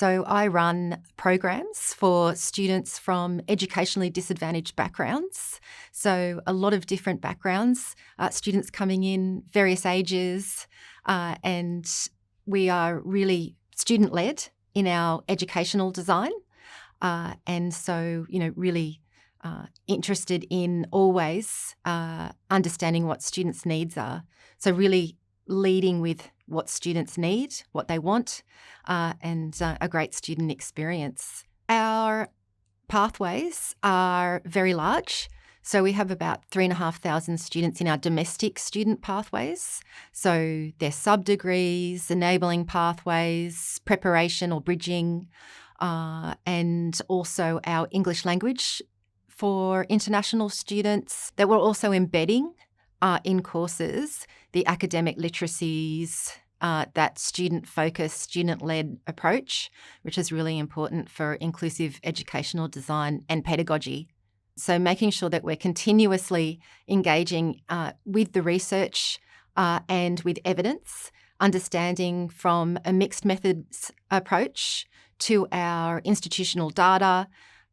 So I run programs for students from educationally disadvantaged backgrounds. So a lot of different backgrounds, students coming in, various ages, and we are really student-led in our educational design. And so, really interested in always understanding what students' needs are. So really leading with what students need, what they want, and a great student experience. Our pathways are very large. So we have about 3,500 students in our domestic student pathways. So they're sub-degrees, enabling pathways, preparation or bridging, and also our English language for international students that we're also embedding in courses, the academic literacies, that student-focused, student-led approach, which is really important for inclusive educational design and pedagogy. So making sure that we're continuously engaging with the research and with evidence, understanding from a mixed methods approach to our institutional data,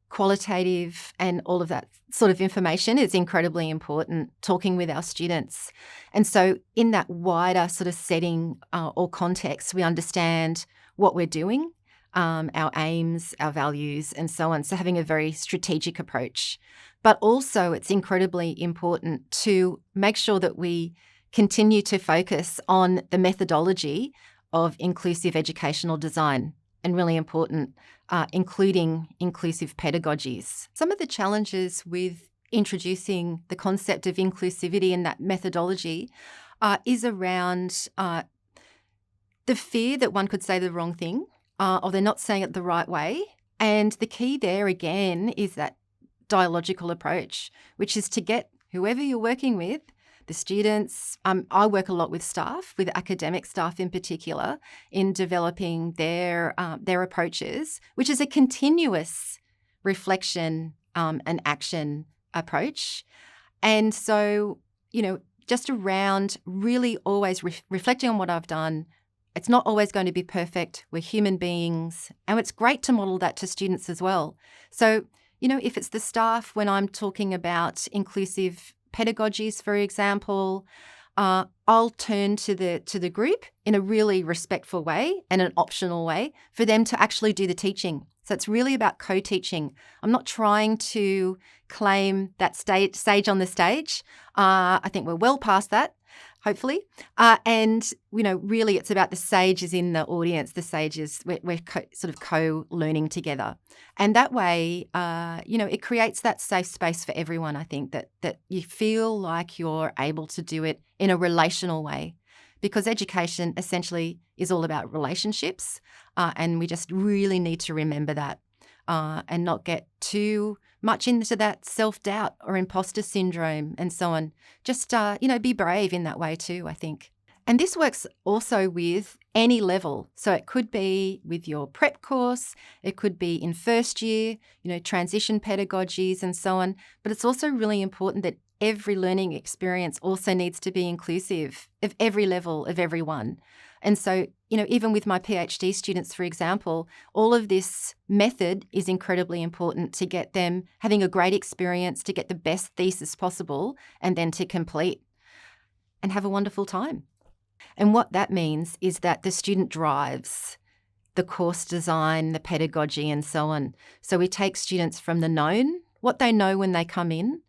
qualitative, and all of that sort of information is incredibly important, talking with our students. And so in that wider sort of setting or context, we understand what we're doing, our aims, our values, and so on. So having a very strategic approach. But also it's incredibly important to make sure that we continue to focus on the methodology of inclusive educational design, and really important, including inclusive pedagogies. Some of the challenges with introducing the concept of inclusivity and that methodology is around the fear that one could say the wrong thing or they're not saying it the right way. And the key there, again, is that dialogical approach, which is to get whoever you're working with, the students. I work a lot with staff, with academic staff in particular, in developing their approaches, which is a continuous reflection and action approach. And so, just around really always reflecting on what I've done. It's not always going to be perfect. We're human beings, and it's great to model that to students as well. So, if it's the staff, when I'm talking about inclusive pedagogies, for example, I'll turn to the group in a really respectful way and an optional way for them to actually do the teaching. So it's really about co-teaching. I'm not trying to claim that sage on the stage. I think we're well past that, hopefully. And, really it's about the sages in the audience, the sages, we're sort of co-learning together. And that way, it creates that safe space for everyone, I think, that you feel like you're able to do it in a relational way. Because education essentially is all about relationships, and we just really need to remember that and not get too much into that self-doubt or imposter syndrome and so on. Just, be brave in that way too, I think. And this works also with any level. So it could be with your prep course, it could be in first year, transition pedagogies and so on. But it's also really important that every learning experience also needs to be inclusive of every level of everyone. And so, even with my PhD students, for example, all of this method is incredibly important to get them having a great experience, to get the best thesis possible, and then to complete and have a wonderful time. And what that means is that the student drives the course design, the pedagogy, and so on. So we take students from the known, what they know when they come in,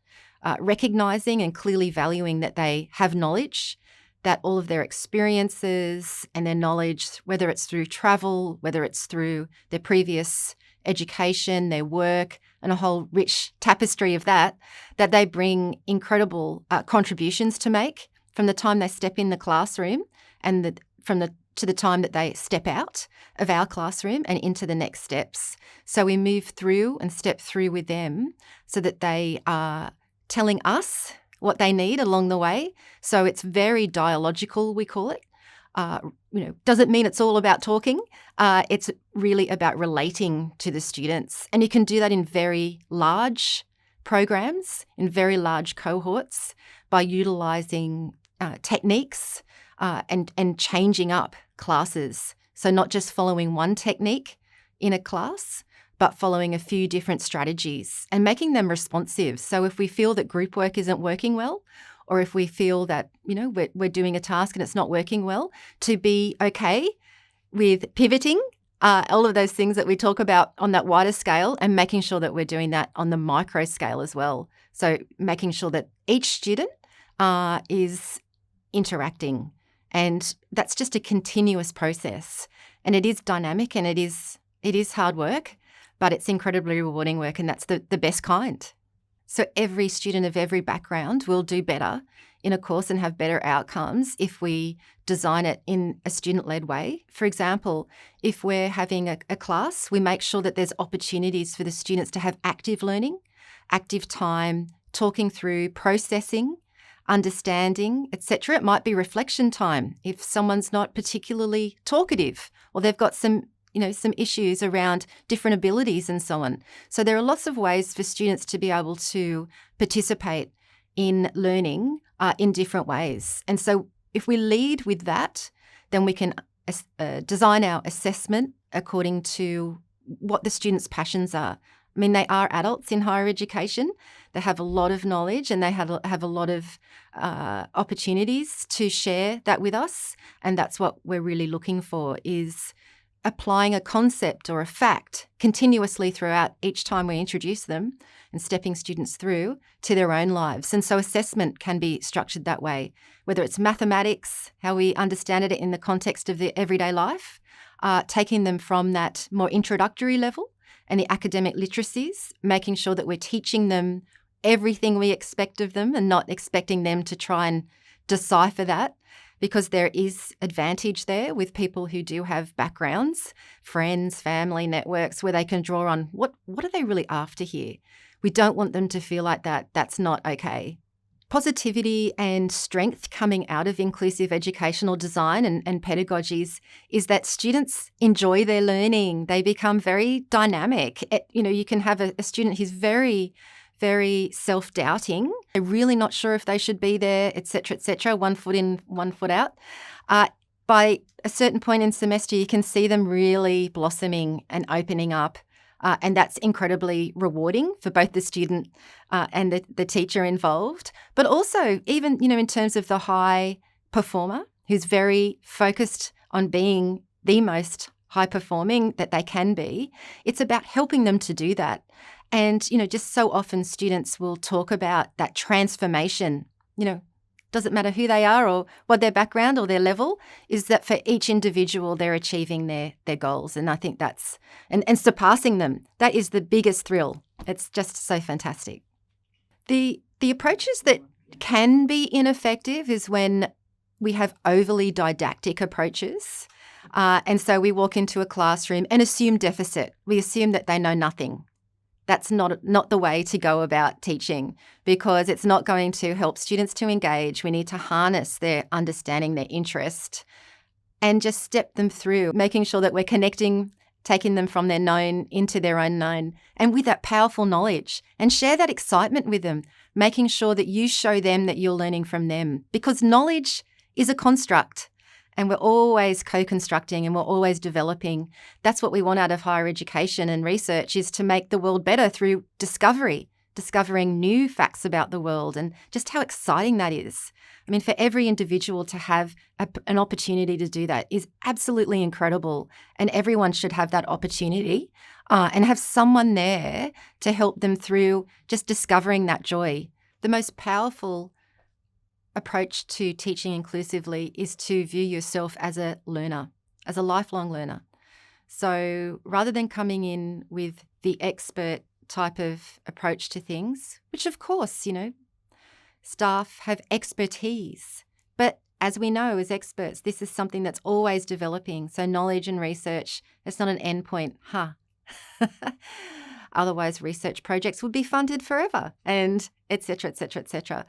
recognising and clearly valuing that they have knowledge, that all of their experiences and their knowledge, whether it's through travel, whether it's through their previous education, their work, and a whole rich tapestry of that they bring incredible contributions to make from the time they step in the classroom and to the time that they step out of our classroom and into the next steps. So we move through and step through with them so that they are telling us what they need along the way. So it's very dialogical, we call it. Doesn't mean it's all about talking. It's really about relating to the students. And you can do that in very large programs, in very large cohorts, by utilising techniques and changing up classes. So not just following one technique in a class, but following a few different strategies and making them responsive. So if we feel that group work isn't working well, or if we feel that, we're doing a task and it's not working well, to be okay with pivoting, all of those things that we talk about on that wider scale, and making sure that we're doing that on the micro scale as well. So making sure that each student is interacting, and that's just a continuous process. And it is dynamic, and it is hard work, but it's incredibly rewarding work, and that's the best kind. So every student of every background will do better in a course and have better outcomes if we design it in a student-led way. For example, if we're having a class, we make sure that there's opportunities for the students to have active learning, active time, talking through, processing, understanding, etc. It might be reflection time if someone's not particularly talkative, or they've got some issues around different abilities and so on. So there are lots of ways for students to be able to participate in learning in different ways. And so if we lead with that, then we can design our assessment according to what the students' passions are. I mean, they are adults in higher education. They have a lot of knowledge, and they have a lot of opportunities to share that with us. And that's what we're really looking for, is applying a concept or a fact continuously throughout each time we introduce them, and stepping students through to their own lives. And so assessment can be structured that way, whether it's mathematics, how we understand it in the context of their everyday life, taking them from that more introductory level and the academic literacies, making sure that we're teaching them everything we expect of them and not expecting them to try and decipher that, because there is advantage there with people who do have backgrounds, friends, family, networks, where they can draw on what are they really after here. We don't want them to feel like that's not okay. Positivity and strength coming out of inclusive educational design and pedagogies is that students enjoy their learning. They become very dynamic. You can have a student who's very, very self-doubting. They're really not sure if they should be there, et cetera, 1 foot in, 1 foot out. By a certain point in semester, you can see them really blossoming and opening up. And that's incredibly rewarding for both the student and the teacher involved. But also, even, in terms of the high performer who's very focused on being the most high performing that they can be, it's about helping them to do that. And, just so often students will talk about that transformation, doesn't matter who they are or what their background or their level is, that for each individual they're achieving their goals. And I think that's, and surpassing them, that is the biggest thrill. It's just so fantastic. The approaches that can be ineffective is when we have overly didactic approaches. And so we walk into a classroom and assume deficit. We assume that they know nothing. That's not the way to go about teaching, because it's not going to help students to engage. We need to harness their understanding, their interest, and just step them through, making sure that we're connecting, taking them from their known into their unknown, and with that powerful knowledge, and share that excitement with them, making sure that you show them that you're learning from them, because knowledge is a construct. And we're always co-constructing and we're always developing. That's what we want out of higher education and research, is to make the world better through discovering new facts about the world, and just how exciting that is. I mean, for every individual to have an opportunity to do that is absolutely incredible, and everyone should have that opportunity and have someone there to help them through just discovering that joy. The most powerful approach to teaching inclusively is to view yourself as a learner, as a lifelong learner. So rather than coming in with the expert type of approach to things, which of course, staff have expertise, but as we know as experts, this is something that's always developing. So knowledge and research, it's not an endpoint, Otherwise, research projects would be funded forever, and et cetera, et cetera, et cetera.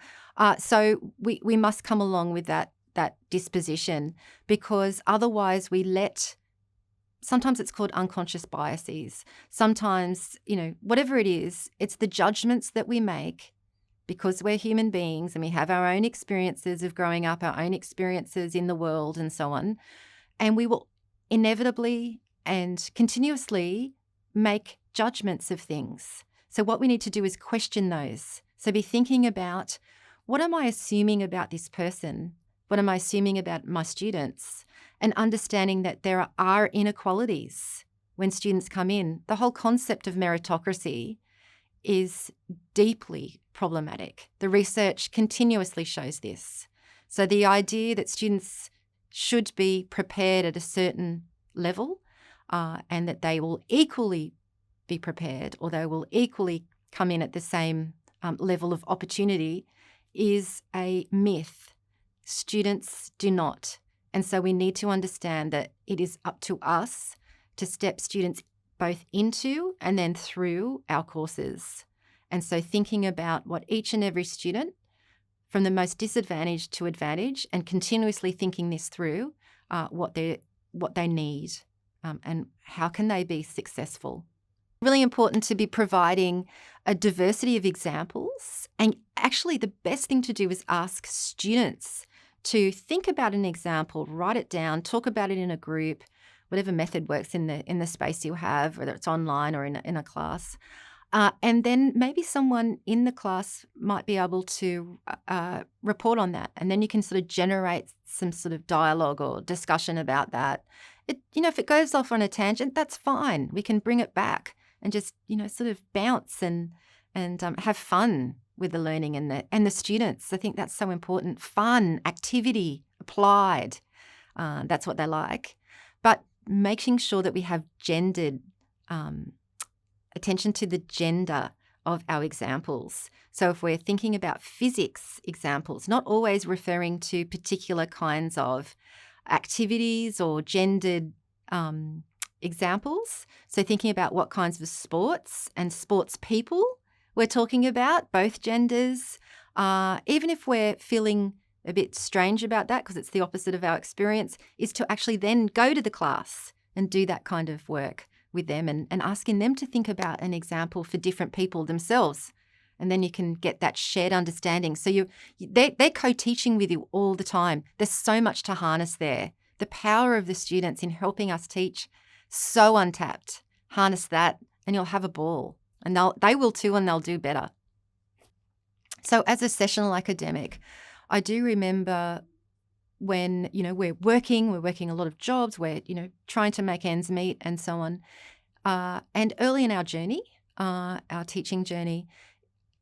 So we must come along with that disposition, because otherwise we let, sometimes it's called unconscious biases. Sometimes, whatever it is, it's the judgments that we make because we're human beings and we have our own experiences of growing up, our own experiences in the world and so on. And we will inevitably and continuously make judgments of things. So what we need to do is question those. So be thinking about, what am I assuming about this person? What am I assuming about my students? And understanding that there are inequalities when students come in. The whole concept of meritocracy is deeply problematic. The research continuously shows this. So the idea that students should be prepared at a certain level and that they will equally be prepared, or they will equally come in at the same level of opportunity, is a myth. Students do not. And so we need to understand that it is up to us to step students both into and then through our courses. And so thinking about what each and every student, from the most disadvantaged to advantage, and continuously thinking this through, what they need and how can they be successful. Really important to be providing a diversity of examples. And actually the best thing to do is ask students to think about an example, write it down, talk about it in a group, whatever method works in the space you have, whether it's online or in a class. And then maybe someone in the class might be able to report on that. And then you can sort of generate some sort of dialogue or discussion about that. If it goes off on a tangent, that's fine. We can bring it back and just, sort of bounce and have fun with the learning and the students. I think that's so important. Fun, activity, applied. That's what they like. But making sure that we have gendered attention to the gender of our examples. So if we're thinking about physics examples, not always referring to particular kinds of activities or gendered examples. So thinking about what kinds of sports and sports people we're talking about, both genders, even if we're feeling a bit strange about that because it's the opposite of our experience, is to actually then go to the class and do that kind of work with them and asking them to think about an example for different people themselves. And then you can get that shared understanding. So they're co-teaching with you all the time. There's so much to harness there. The power of the students in helping us teach, so untapped. Harness that and you'll have a ball. And they will too, and they'll do better. So as a sessional academic, I do remember when, we're working a lot of jobs, we're, trying to make ends meet and so on. And early in our journey, our teaching journey,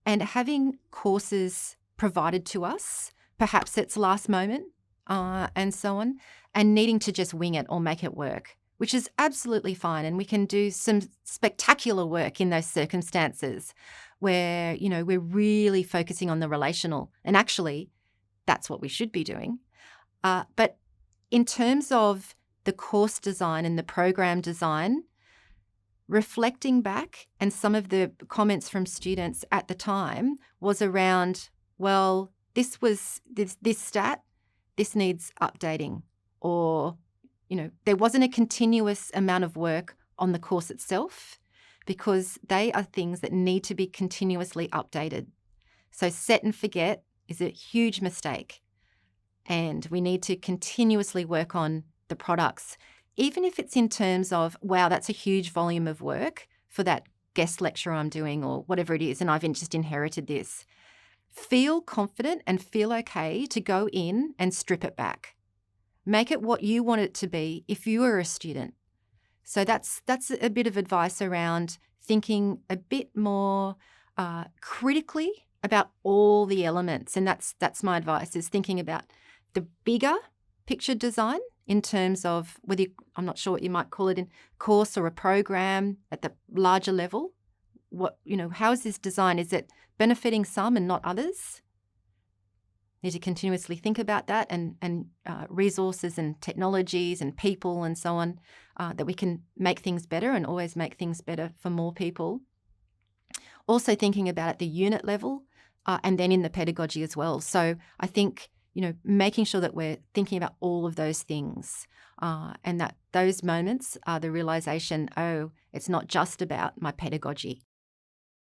and having courses provided to us, perhaps it's last moment and so on, and needing to just wing it or make it work, which is absolutely fine. And we can do some spectacular work in those circumstances where, we're really focusing on the relational. And actually, that's what we should be doing. But in terms of the course design and the program design, reflecting back, and some of the comments from students at the time was around, well, this stat, this needs updating, or, there wasn't a continuous amount of work on the course itself because they are things that need to be continuously updated. So set and forget is a huge mistake. And we need to continuously work on the products, even if it's in terms of, wow, that's a huge volume of work for that guest lecture I'm doing or whatever it is, and I've just inherited this. Feel confident and feel okay to go in and strip it back. Make it what you want it to be if you were a student. So that's a bit of advice around thinking a bit more critically about all the elements. And that's my advice, is thinking about the bigger picture design in terms of whether I'm not sure what you might call it in course or a program at the larger level. How is this design? Is it benefiting some and not others? Need to continuously think about that and resources and technologies and people and so on, that we can make things better and always make things better for more people. Also thinking about at the unit level and then in the pedagogy as well. So I think, making sure that we're thinking about all of those things and that those moments are the realization, oh, it's not just about my pedagogy.